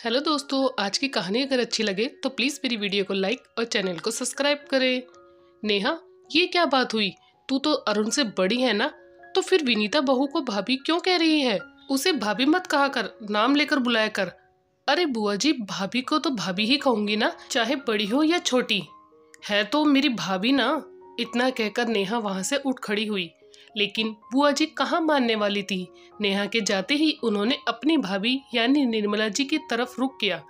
Hello दोस्तों, आज की कहानी अगर अच्छी लगे तो प्लीज़ मेरी वीडियो को लाइक और चैनल को सब्सक्राइब करें। नेहा, ये क्या बात हुई? तू तो अरुण से बड़ी है ना, तो फिर विनीता बहू को भाभी क्यों कह रही है? उसे भाभी मत कहा कर, नाम लेकर बुलाया कर। अरे बुआ जी, भाभी को तो भाभी ही कहूंगी ना, चाहे बड़ी हो या छोटी। है तो मेरी भाभी ना। इतना कहकर नेहा वहां से उठ खड़ी हुई, लेकिन बुआ जी कहाँ मानने वाली थी। नेहा के जाते ही उन्होंने अपनी भाभी यानी निर्मला जी की तरफ रुख किया।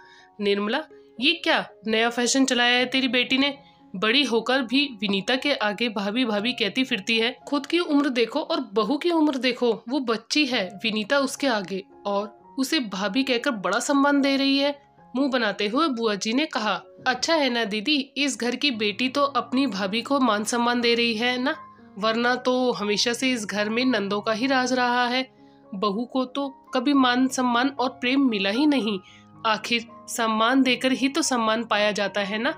निर्मला, ये क्या नया फैशन चलाया है तेरी बेटी ने? बड़ी होकर भी विनीता के आगे भाभी भाभी कहती फिरती है। खुद की उम्र देखो और बहू की उम्र देखो, वो बच्ची है विनीता उसके आगे, और उसे भाभी कहकर बड़ा सम्मान दे रही है। मुंह बनाते हुए बुआ जी ने कहा, अच्छा है ना दीदी, इस घर की बेटी तो अपनी भाभी को मान सम्मान दे रही है ना, वरना तो हमेशा से इस घर में नंदों का ही राज रहा है। बहू को तो कभी मान सम्मान और प्रेम मिला ही नहीं। आखिर सम्मान देकर ही तो सम्मान पाया जाता है ना।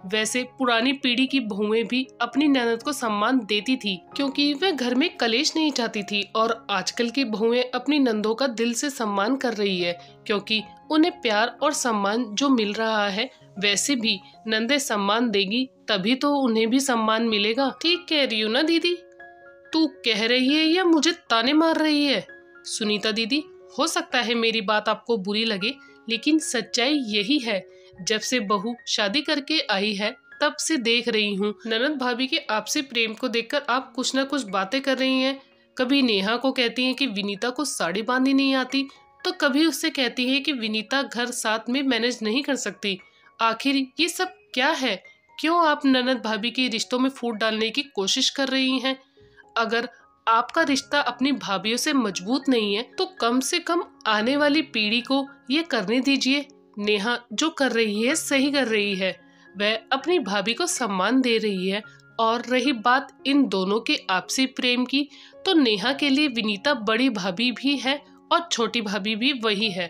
वैसे पुरानी पीढ़ी की बहुएं भी अपनी ननद को सम्मान देती थी, क्योंकि वह घर में कलेश नहीं चाहती थी। और आजकल की बहुएं अपनी नंदों का दिल से सम्मान कर रही है, क्योंकि उन्हें प्यार और सम्मान जो मिल रहा है, वैसे भी नंदे सम्मान देगी तभी तो उन्हें भी सम्मान मिलेगा। ठीक कह रही हूँ ना दीदी? तू कह रही है या मुझे ताने मार रही है? सुनीता दीदी, हो सकता है मेरी बात आपको बुरी लगे, लेकिन सच्चाई यही है। जब से बहू शादी करके आई है तब से देख रही हूँ, ननद भाभी के आपसी प्रेम को देखकर आप कुछ न कुछ बातें कर रही हैं। कभी नेहा को कहती हैं कि विनीता को साड़ी बांधनी नहीं आती, तो कभी उससे कहती है कि विनीता घर साथ में मैनेज नहीं कर सकती। आखिर ये सब क्या है? क्यों आप ननद भाभी के रिश्तों में फूट डालने की कोशिश कर रही हैं? अगर आपका रिश्ता अपनी भाभीयों से मजबूत नहीं है तो कम से कम आने वाली पीढ़ी को ये करने दीजिए। नेहा जो कर रही है सही कर रही है, वह अपनी भाभी को सम्मान दे रही है। और रही बात इन दोनों के आपसी प्रेम की, तो नेहा के लिए विनीता बड़ी भाभी भी है और छोटी भाभी भी वही है।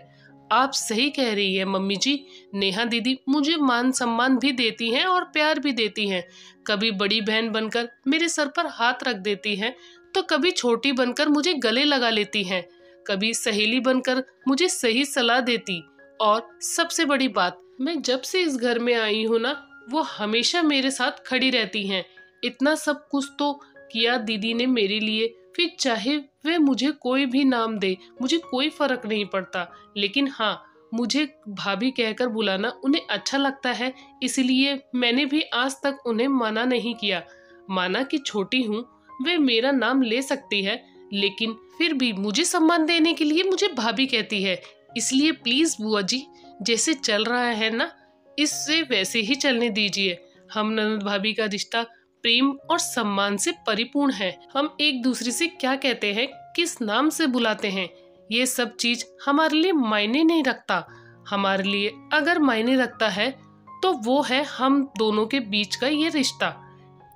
आप सही कह रही है मम्मी जी। नेहा दीदी मुझे मान सम्मान भी देती हैं और प्यार भी देती हैं। कभी बड़ी बहन बनकर मेरे सर पर हाथ रख देती हैं, तो कभी छोटी बनकर मुझे गले लगा लेती हैं, कभी सहेली बनकर मुझे सही सलाह देती। और सबसे बड़ी बात, मैं जब से इस घर में आई हूँ ना, वो हमेशा मेरे साथ खड़ी रहती हैं। इतना सब कुछ तो किया दीदी ने मेरे लिए, फिर चाहे वे मुझे कोई भी नाम दे, मुझे कोई फर्क नहीं पड़ता। लेकिन हाँ, मुझे भाभी कहकर बुलाना उन्हें अच्छा लगता है, इसलिए मैंने भी आज तक उन्हें मना नहीं किया। माना कि छोटी हूँ, वे मेरा नाम ले सकती है, लेकिन फिर भी मुझे सम्मान देने के लिए मुझे भाभी कहती है। इसलिए प्लीज बुआ जी, जैसे चल रहा है ना, इससे वैसे ही चलने दीजिए। हम ननद भाभी का रिश्ता प्रेम और सम्मान से परिपूर्ण है। हम एक दूसरे से क्या कहते हैं, किस नाम से बुलाते हैं, ये सब चीज हमारे लिए मायने नहीं रखता। हमारे लिए अगर मायने रखता है तो वो है हम दोनों के बीच का ये रिश्ता।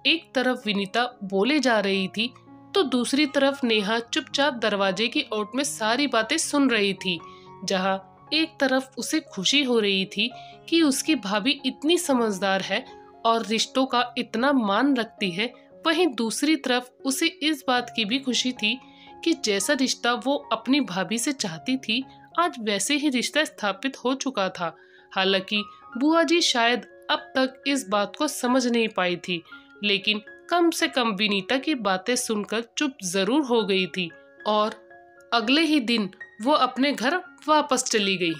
एक तरफ विनीता बोले जा रही थी, तो दूसरी तरफ नेहा चुपचाप दरवाजे की ओट में सारी बातें सुन रही थी। जहां एक तरफ उसे खुशी हो रही थी कि उसकी भाभी इतनी समझदार है और रिश्तों का इतना मान रखती है, वहीं दूसरी तरफ उसे इस बात की भी खुशी थी कि जैसा रिश्ता वो अपनी भाभी से चाहती थी, आज वैसे ही रिश्ता स्थापित हो चुका था। हालांकि बुआ जी शायद अब तक इस बात को समझ नहीं पाई थी, लेकिन कम से कम विनीता की बातें सुनकर चुप जरूर हो गई थी। और अगले ही दिन वो अपने घर वापस चली गई।